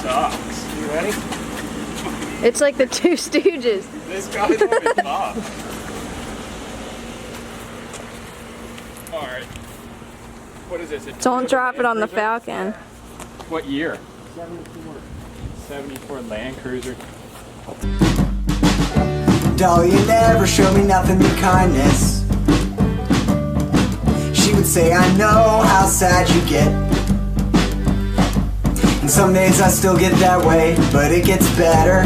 sucks. You ready? It's like the Two Stooges. This guy's always tough. Alright. What is this? Don't drop it on the Falcon. What year? 74. 74 Land Cruiser. Doll, you never show me nothing but kindness. She would say, I know how sad you get. And some days I still get that way, but it gets better.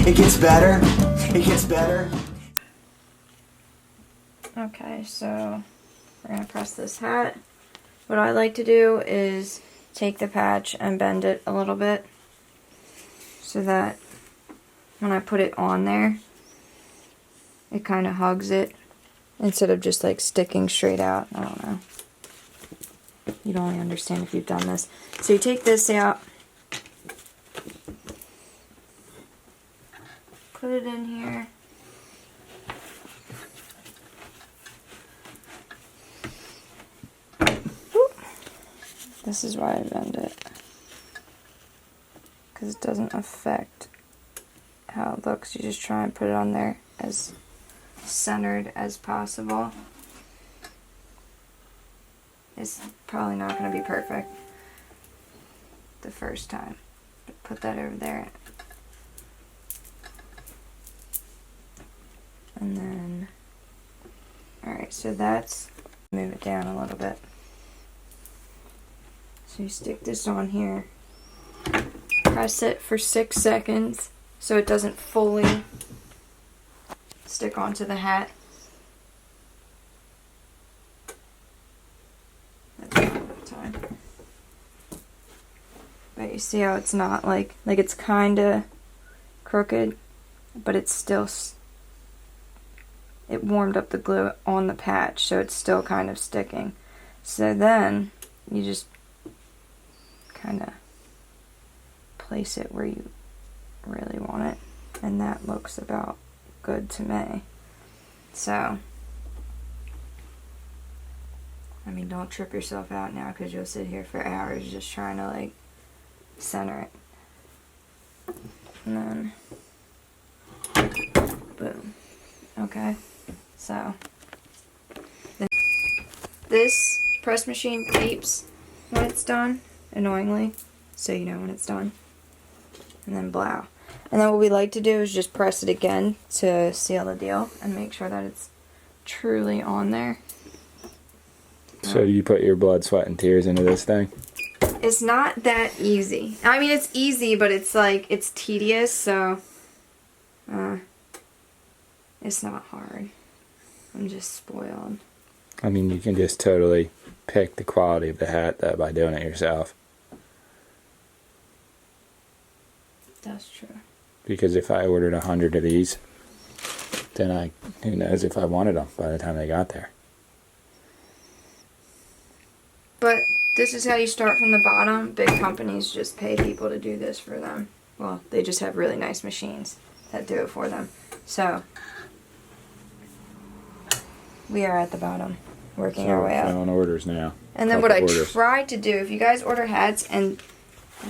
It gets better. It gets better. Okay, so we're gonna press this hat. What I like to do is take the patch and bend it a little bit so that when I put it on there, it kind of hugs it instead of just like sticking straight out. I don't know. You'd only understand if you've done this. So you take this out, put it in here. This is why I bend it, because it doesn't affect how it looks. You just try and put it on there as centered as possible. It's probably not going to be perfect the first time, but put that over there. And then, alright, so that's, move it down a little bit. So you stick this on here, press it for 6 seconds so it doesn't fully stick onto the hat. That's a little bit of time. But you see how it's not like it's kind of crooked, but it's still, it warmed up the glue on the patch, so it's still kind of sticking. So then you just kind of place it where you really want it, and that looks about good to me. So I mean, don't trip yourself out now, because you'll sit here for hours just trying to like center it, and then boom. Okay, so this press machine beeps when it's done, annoyingly, so you know when it's done, and then blow. And then what we like to do is just press it again to seal the deal and make sure that it's truly on there. So do you put your blood, sweat, and tears into this thing? It's not that easy. I mean, it's easy, but it's like, it's tedious, so it's not hard. I'm just spoiled. I mean, you can just totally pick the quality of the hat though by doing it yourself. That's true. Because if I ordered 100 of these, then who knows if I wanted them by the time they got there. But this is how you start from the bottom. Big companies just pay people to do this for them. Well, they just have really nice machines that do it for them. So we are at the bottom, working our way up. So on orders now. And then what I try to do, if you guys order hats, and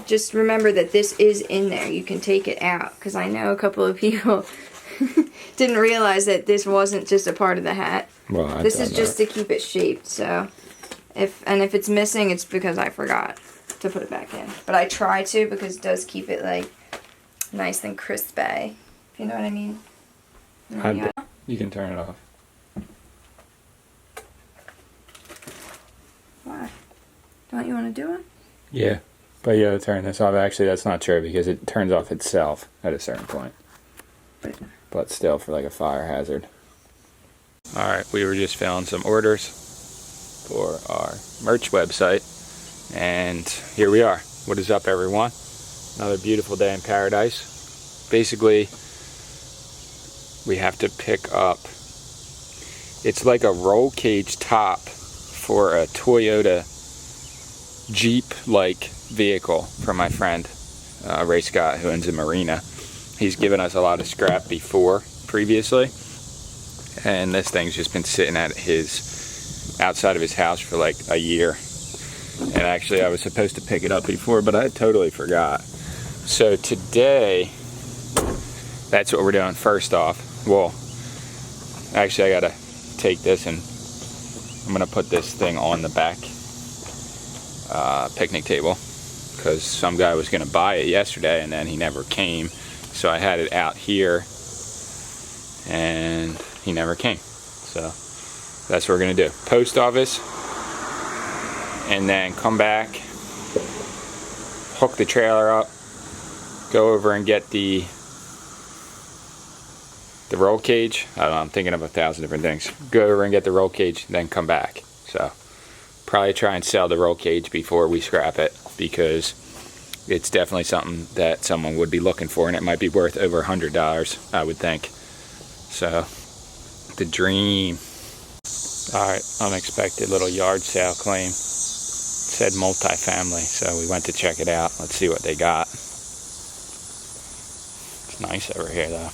just remember that this is in there. You can take it out, because I know a couple of people didn't realize that this wasn't just a part of the hat. Well, this is just to keep it shaped. So if it's missing, it's because I forgot to put it back in. But I try to, because it does keep it like nice and crispy. If you know what I mean. You can turn it off. Why? Don't you want to do it? Yeah. But you gotta turn this off. Actually, that's not true, because it turns off itself at a certain point. But still, for like a fire hazard. Alright, we were just filling some orders for our merch website. And here we are. What is up, everyone? Another beautiful day in paradise. Basically, we have to pick up, it's like a roll cage top for a Toyota Jeep-like vehicle for my friend Ray Scott, who owns a marina. He's given us a lot of scrap previously, and this thing's just been sitting at outside of his house for like a year. And actually I was supposed to pick it up before, but I totally forgot. So today, that's what we're doing first off. Well, actually I gotta take this and I'm gonna put this thing on the back picnic table because some guy was gonna buy it yesterday and then he never came. So I had it out here and he never came. So that's what we're gonna do. Post office and then come back, hook the trailer up, go over and get the roll cage. I don't know, I'm thinking of 1,000 different things. Go over and get the roll cage, then come back. So probably try and sell the roll cage before we scrap it because it's definitely something that someone would be looking for and it might be worth over $100, I would think. So the dream. Alright, unexpected little yard sale claim. It said multifamily, so we went to check it out. Let's see what they got. It's nice over here though.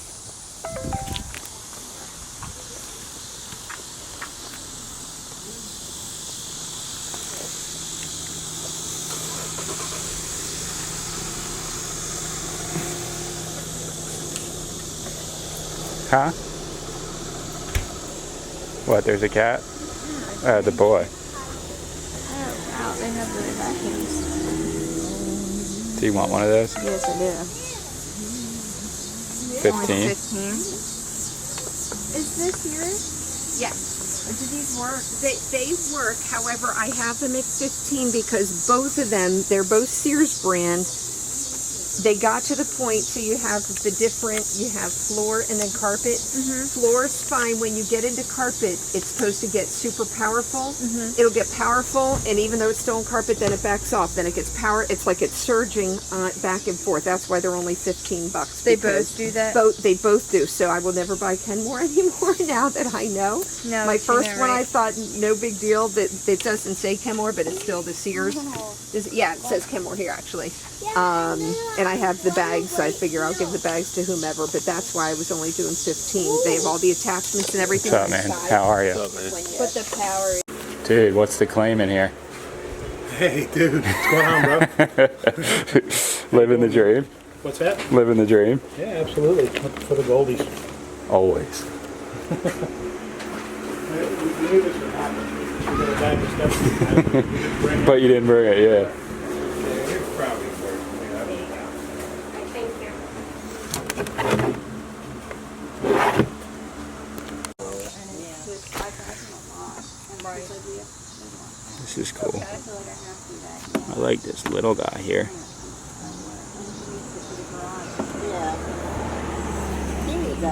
Huh? What, there's a cat? The boy. Oh, wow, they have the vacuums. Do you want one of those? Yes, I do. 15? 15. Is this yours? Yes. Do these work? They work. However, I have them at 15 because both of them, they're both Sears brand. They got to the point, so you have the different, you have floor and then carpet. Floor's fine. When you get into carpet, it's supposed to get super powerful. It'll get powerful, and even though it's still on carpet, then it backs off. Then it gets power. It's like it's surging back and forth. That's why they're only $15. They because both do that? They both do. So I will never buy Kenmore anymore now that I know. No, My you're first one, right. I thought no big deal. That it doesn't say Kenmore, but it's still the Sears. Yeah, it says Kenmore here actually. And I have the bags, so I figure I'll give the bags to whomever, but that's why I was only doing 15. They have all the attachments and everything. What's up, man? inside. How are you? But the power. Dude, what's the claim in here? Hey, dude, what's going on, bro? Living the dream? What's that? Living the dream? Yeah, absolutely. For the Goldies. Always. We knew this would happen. We got a bag of stuff. But you didn't bring it, yeah. Here's probably for you. This is cool. I like this little guy here. Yeah. He needs a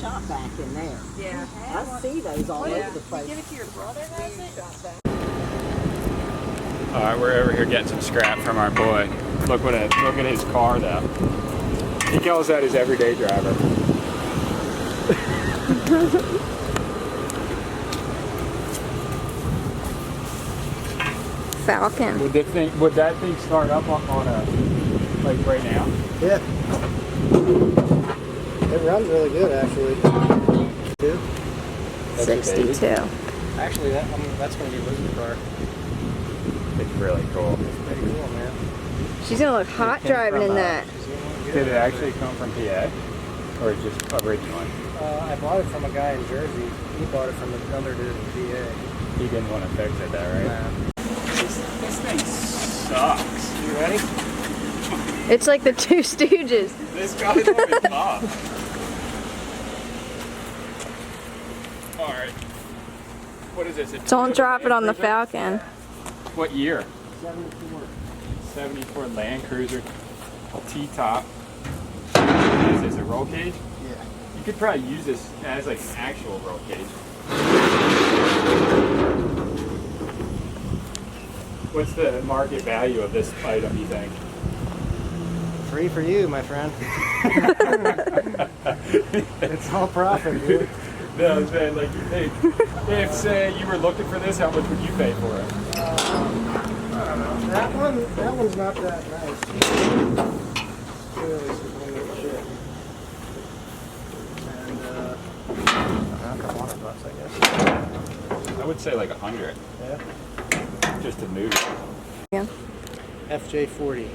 shop vac in there. Yeah. I see those all over the place. Give it to your brother, has it? Alright, we're over here getting some scrap from our boy. Look at his car though. He calls that his everyday driver. Falcon. Would that thing start up on a like right now? Yeah. It runs really good, actually. 62. Actually, that's going to be Liz's car. It's really cool. Pretty cool, man. She's gonna look hot came driving from, in that. Did it actually come from PA? Or just originally? I bought it from a guy in Jersey. He bought it from another dude in PA. He didn't want to fix it though, right? This thing sucks. You ready? It's like the Two Stooges. This guy's on his mom. Alright. What is this? Don't drop it on the Falcon. What year? 74 Land Cruiser T-top. Is this a roll cage? Yeah. You could probably use this as like an actual roll cage. What's the market value of this item, you think? Free for you, my friend. It's all profit, dude. No, I'm saying, like, you think, if, say, you were looking for this, how much would you pay for it? I don't know. That one's not that nice. Really subliminal shit. And, $100, I guess. I would say like 100, Yeah. just to move it. Yeah. FJ40.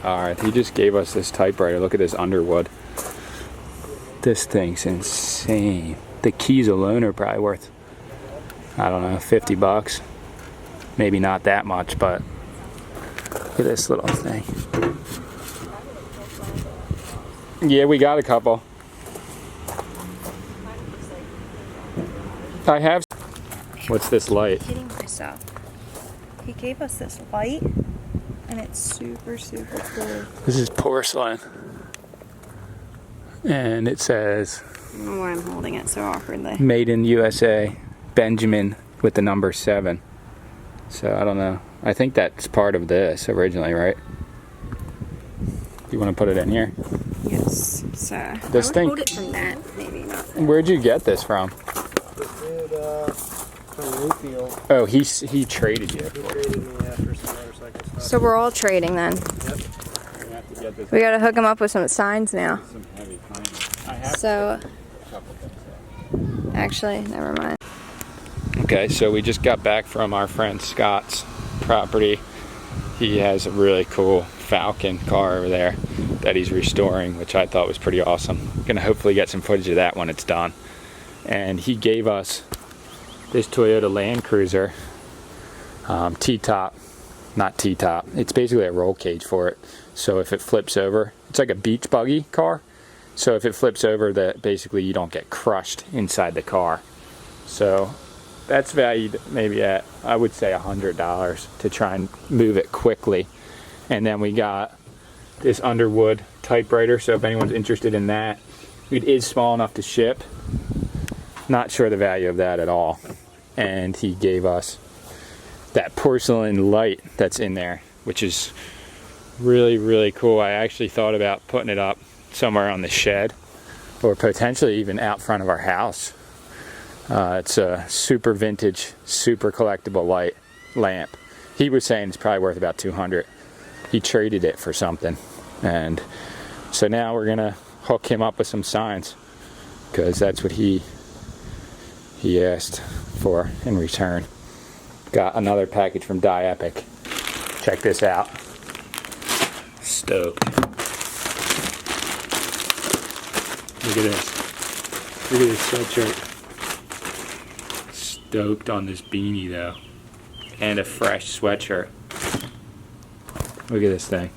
Alright, he just gave us this typewriter. Look at this Underwood. This thing's insane. The keys alone are probably worth, I don't know, 50 bucks. Maybe not that much, but look at this little thing. Yeah, we got a couple. I have. What's this light? I'm kidding myself. He gave us this light, and it's super, super cool. This is porcelain. And it says, I don't know why I'm holding it so awkwardly. made in USA, Benjamin with the number 7. So I don't know. I think that's part of this originally, right? You want to put it in here? Yes. So This I would thing- hold it from that, maybe not. Where'd you get this from? Dude, from Newfield, Oh, he traded you. he traded me after some motorcycle stuff. So we're all trading then. We gotta hook him up with some signs now. Some heavy I have So, a couple things. actually, never mind. Okay, so we just got back from our friend Scott's property. He has a really cool Falcon car over there that he's restoring, which I thought was pretty awesome. Gonna hopefully get some footage of that when it's done. And he gave us this Toyota Land Cruiser T-top, not T-top. It's basically a roll cage for it. So if it flips over, it's like a beach buggy car. So if it flips over, that basically you don't get crushed inside the car. So that's valued maybe at, I would say, $100 to try and move it quickly. And then we got this Underwood typewriter, so if anyone's interested in that, it is small enough to ship. Not sure the value of that at all. And he gave us that porcelain light that's in there, which is really, really cool. I actually thought about putting it up somewhere on the shed or potentially even out front of our house. It's a super vintage, super collectible light lamp. He was saying it's probably worth about $200. He traded it for something, and so now we're gonna hook him up with some signs because that's what he asked for in return. Got another package from Die Epic. Check this out. Stoked. Look at this. Look at this sweatshirt. Stoked on this beanie though. And a fresh sweatshirt. Look at this thing.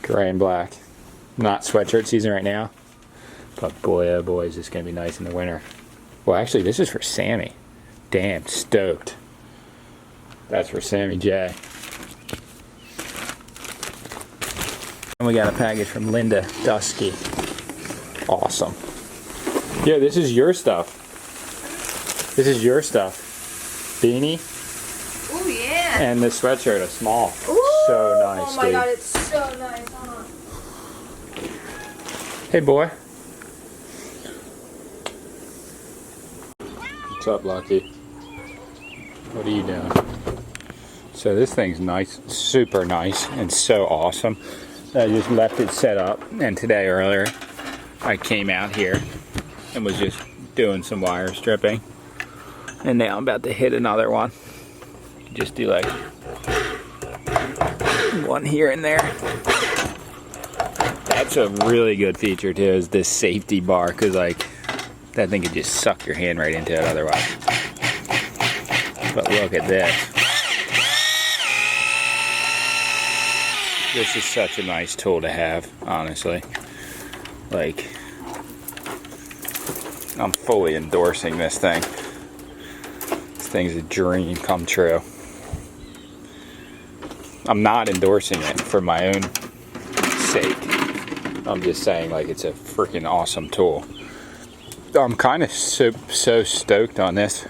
Gray and black. Not sweatshirt season right now. But boy, oh boy, is this going to be nice in the winter. Well, actually, this is for Sammy. Damn, stoked. That's for Sammy J. And we got a package from Linda Dusky. Awesome. Yeah, this is your stuff. This is your stuff. Beanie. Oh yeah. And the sweatshirt, a small. Ooh, So nice, oh my dude. god, it's so nice, huh? Hey, boy. What's up, Lucky? What are you doing? So this thing's nice, super nice, and so awesome. I just left it set up, and today earlier, I came out here and was just doing some wire stripping. And now I'm about to hit another one. Just do like one here and there. That's a really good feature too, is this safety bar, because like that thing could just suck your hand right into it otherwise. But look at this. This is such a nice tool to have, honestly. Like, I'm fully endorsing this thing. This thing's a dream come true. I'm not endorsing it for my own sake. I'm just saying, like, it's a freaking awesome tool. I'm kind of so stoked on this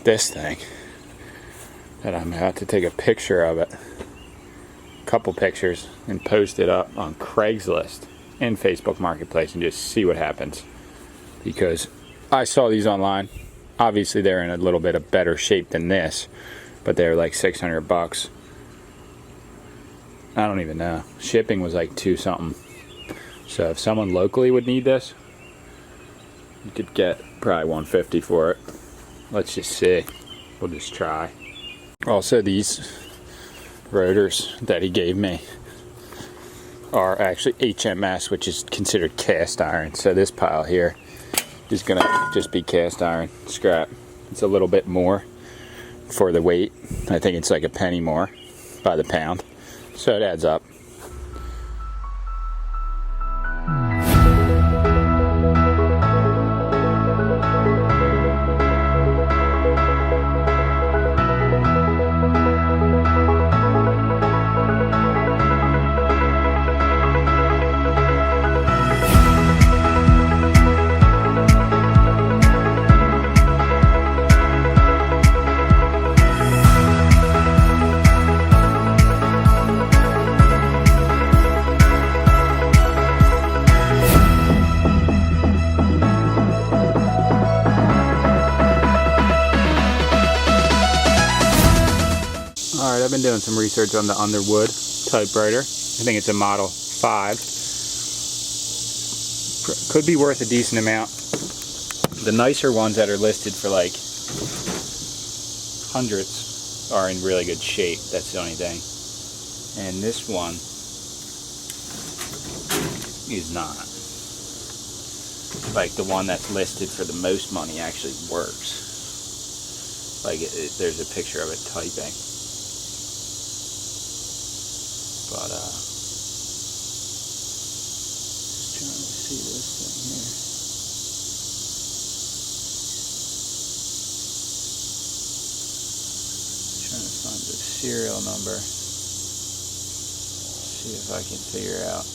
thing that I'm about to take a picture of it, a couple pictures, and post it up on Craigslist and Facebook Marketplace and just see what happens. Because I saw these online. Obviously, they're in a little bit of better shape than this, but they're like $600. I don't even know. Shipping was like $2 something. So if someone locally would need this, you could get probably $150 for it. Let's just see. We'll just try. Also, these rotors that he gave me are actually HMS, which is considered cast iron. So this pile here is gonna just be cast iron scrap. It's a little bit more for the weight. I think it's like a penny more by the pound. So it adds up. Alright, I've been doing some research on the Underwood typewriter. I think it's a Model 5. Could be worth a decent amount. The nicer ones that are listed for like hundreds are in really good shape. That's the only thing. And this one is not. Like the one that's listed for the most money actually works. Like there's a picture of it typing. But just trying to see this thing here. Trying to find the serial number. See if I can figure out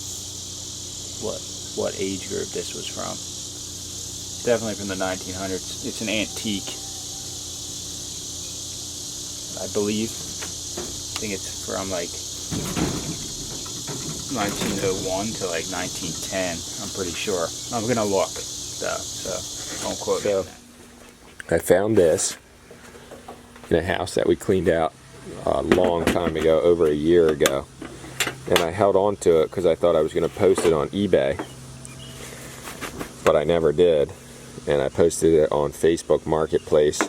what age group this was from. Definitely from the 1900s. It's an antique, I believe. I think it's from like 1901 to like 1910. I'm pretty sure. I'm gonna look though, so don't quote me on that. I found this in a house that we cleaned out a long time ago, over a year ago, and I held on to it because I thought I was going to post it on eBay, but I never did, and I posted it on Facebook Marketplace.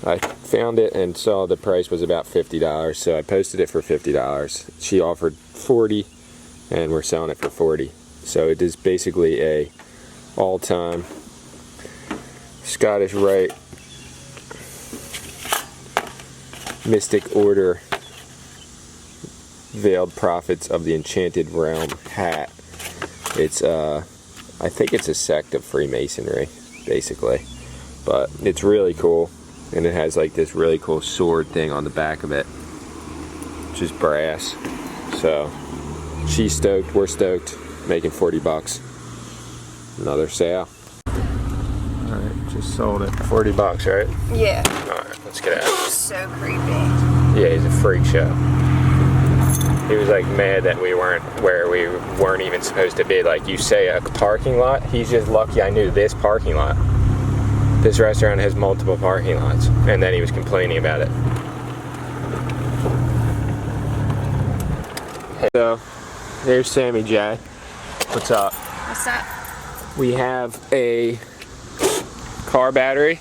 I found it and saw the price was about $50, so I posted it for $50. She offered $40, and we're selling it for $40. So it is basically a all-time Scottish Rite Mystic Order Veiled Prophets of the Enchanted Realm hat. It's I think it's a sect of Freemasonry, basically, but it's really cool, and it has like this really cool sword thing on the back of it, which is brass. So she's stoked, we're stoked, making $40. Another sale. Alright, just sold it. $40, right? Yeah. Alright, let's get out. So creepy. Yeah, he's a freak show. He was like mad that we weren't where we weren't even supposed to be. Like, you say a parking lot, he's just lucky I knew this parking lot. This restaurant has multiple parking lots, and then he was complaining about it. So, there's Sammy J. What's up? What's up? We have a car battery,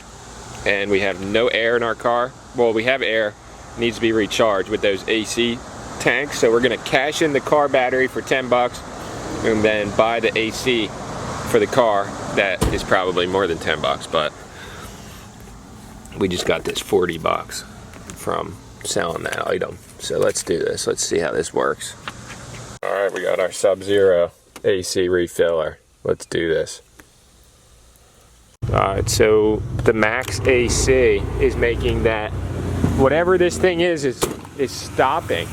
and we have no air in our car. Well, we have air, needs to be recharged with those AC tanks. So we're gonna cash in the car battery for $10 and then buy the AC for the car. That is probably more than $10, but we just got this $40 from selling that item. So let's do this. Let's see how this works. All right, we got our Sub-Zero AC refiller. Let's do this. Alright, so the max AC is making that whatever this thing is stopping.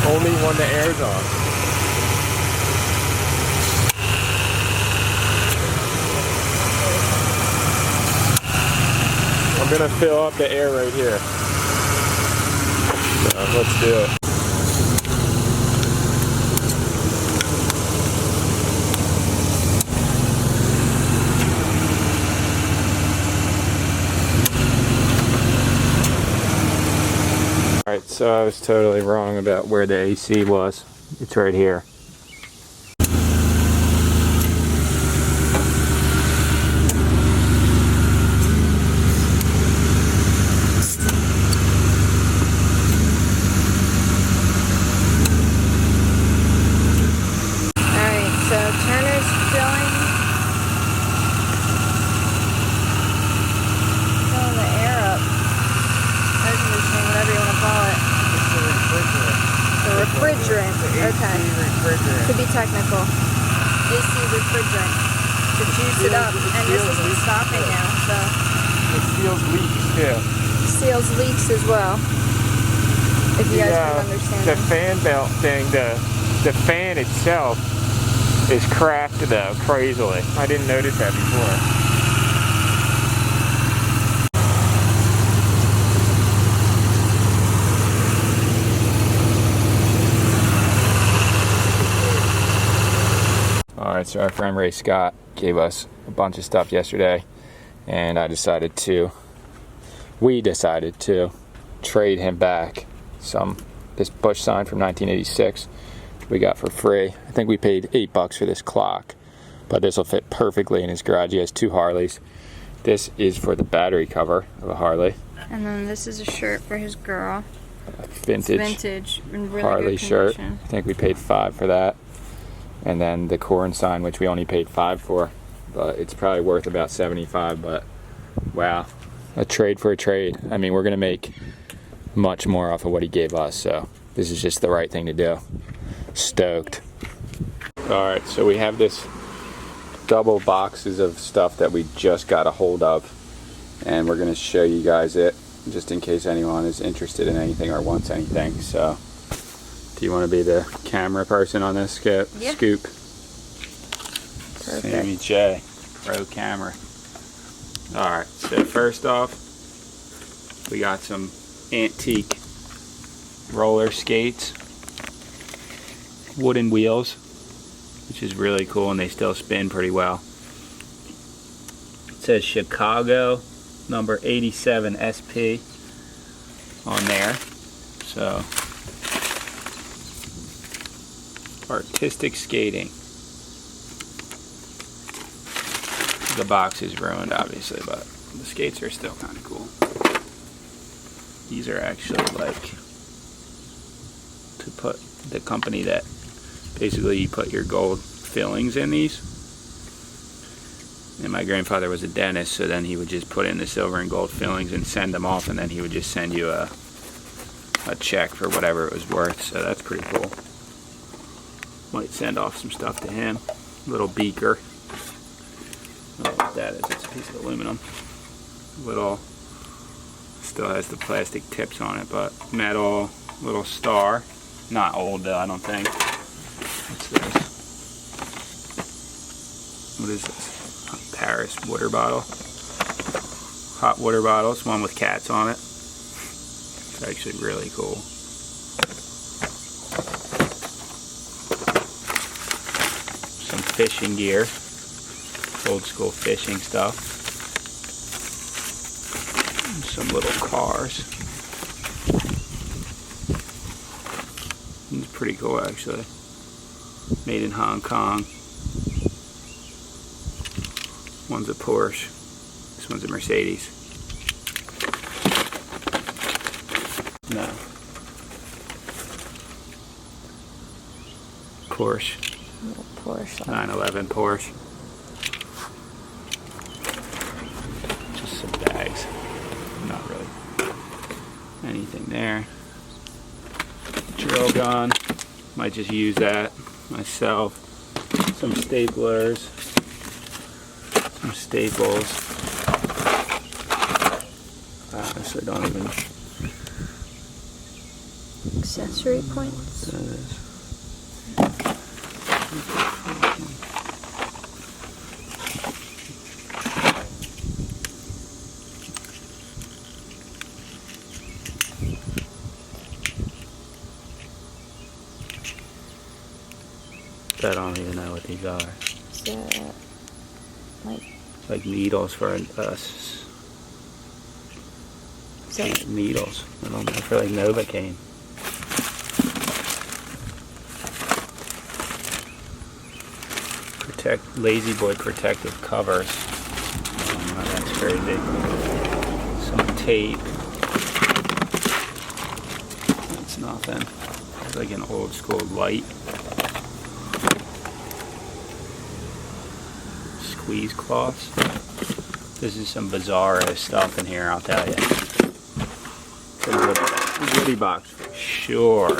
Only when the air's on. I'm gonna fill up the air right here. So let's do it. Alright, so I was totally wrong about where the AC was. It's right here. Okay. refrigerant. To be technical. AC refrigerant. To juice it up. And this isn't stopping now, so. It seals leaks too. Seals leaks as well. If you guys can understand The them. fan belt thing, the fan itself is cracked though, crazily. I didn't notice that before. Alright, so our friend Ray Scott gave us a bunch of stuff yesterday, and we decided to trade him back this Bush sign from 1986 we got for free. I think we paid $8 for this clock, but this will fit perfectly in his garage. He has 2 Harleys. This is for the battery cover of a Harley. And then this is a shirt for his girl. Vintage, It's vintage in really Harley good shirt. condition. I think we paid $5 for that. And then the corn sign, which we only paid $5 for, but it's probably worth about $75. But wow, a trade for a trade. I mean, we're gonna make much more off of what he gave us, so this is just the right thing to do. Stoked. All right, so we have this double boxes of stuff that we just got a hold of, and we're gonna show you guys it just in case anyone is interested in anything or wants anything. So do you want to be the camera person on this, Skip? Yeah. Scoop? Perfect. Sammy J, pro camera. Alright, so first off, we got some antique roller skates, wooden wheels, which is really cool, and they still spin pretty well. It says Chicago number 87 SP on there. So artistic skating. The box is ruined obviously, but the skates are still kind of cool. These are actually like to put the company that basically you put your gold fillings in these. And my grandfather was a dentist, so then he would just put in the silver and gold fillings and send them off, and then he would just send you a check for whatever it was worth. So that's pretty cool. Might send off some stuff to him. Little beaker. I don't know what that is. It's a piece of aluminum. Little, still has the plastic tips on it, but metal little star. Not old though, I don't think. What's this? What is this? Paris water bottle. Hot water bottle. It's one with cats on it. It's actually really cool. Some fishing gear. Old school fishing stuff. And some little cars. It's pretty cool actually. Made in Hong Kong. One's a Porsche. This one's a Mercedes. No. Porsche. Little Porsche. 911 Porsche. Just some bags. Not really anything there. Drill gun. Might just use that myself. Some staplers. Some staples. I honestly don't even. Accessory points. That is. I don't even know what these are. So, Like needles for us. so Needles. I don't know, for like Novocaine. Lazy Boy protective covers. Oh, that's crazy. Some tape. That's nothing. It's like an old school light. Squeeze cloths. This is some bizarre stuff in here, I'll tell you. It's a goodie box for sure.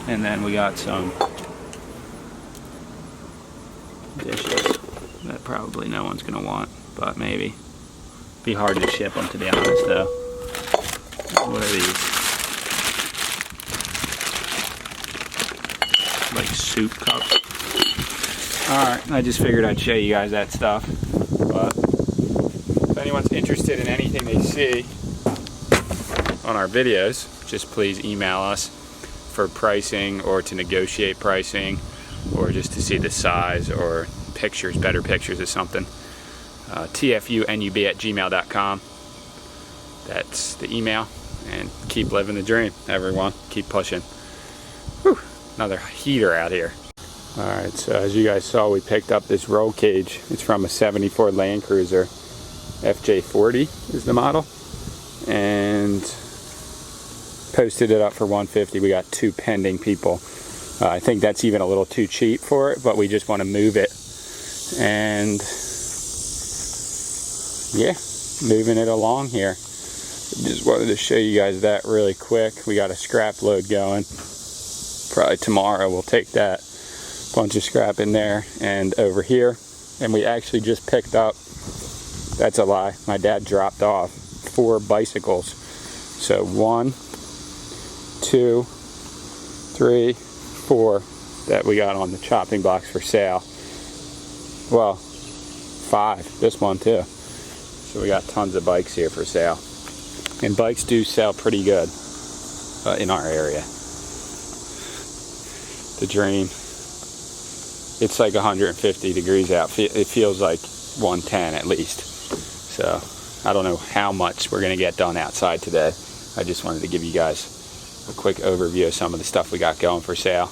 And then we got some dishes that probably no one's gonna want, but maybe. Be hard to ship them, to be honest, though. What are these? Like soup cups. Alright, I just figured I'd show you guys that stuff. But if anyone's interested in anything they see on our videos, just please email us for pricing or to negotiate pricing or just to see the size or pictures, better pictures of something. tfunub@gmail.com. That's the email. And keep living the dream, everyone. Keep pushing. Whew, another heater out here. Alright, so as you guys saw, we picked up this roll cage. It's from a 74 Land Cruiser. FJ40 is the model. And posted it up for $150. We got 2 pending people. I think that's even a little too cheap for it, but we just want to move it. And yeah, moving it along here. Just wanted to show you guys that really quick. We got a scrap load going. Probably tomorrow we'll take that. Bunch of scrap in there and over here. And we actually just picked up, that's a lie, my dad dropped off 4 bicycles. So 1, 2, 3, 4 that we got on the chopping blocks for sale. Well, 5, this one too. So we got tons of bikes here for sale. And bikes do sell pretty good in our area. The Dream, it's like 150 degrees out. It feels like 110 at least. So I don't know how much we're gonna get done outside today. I just wanted to give you guys a quick overview of some of the stuff we got going for sale.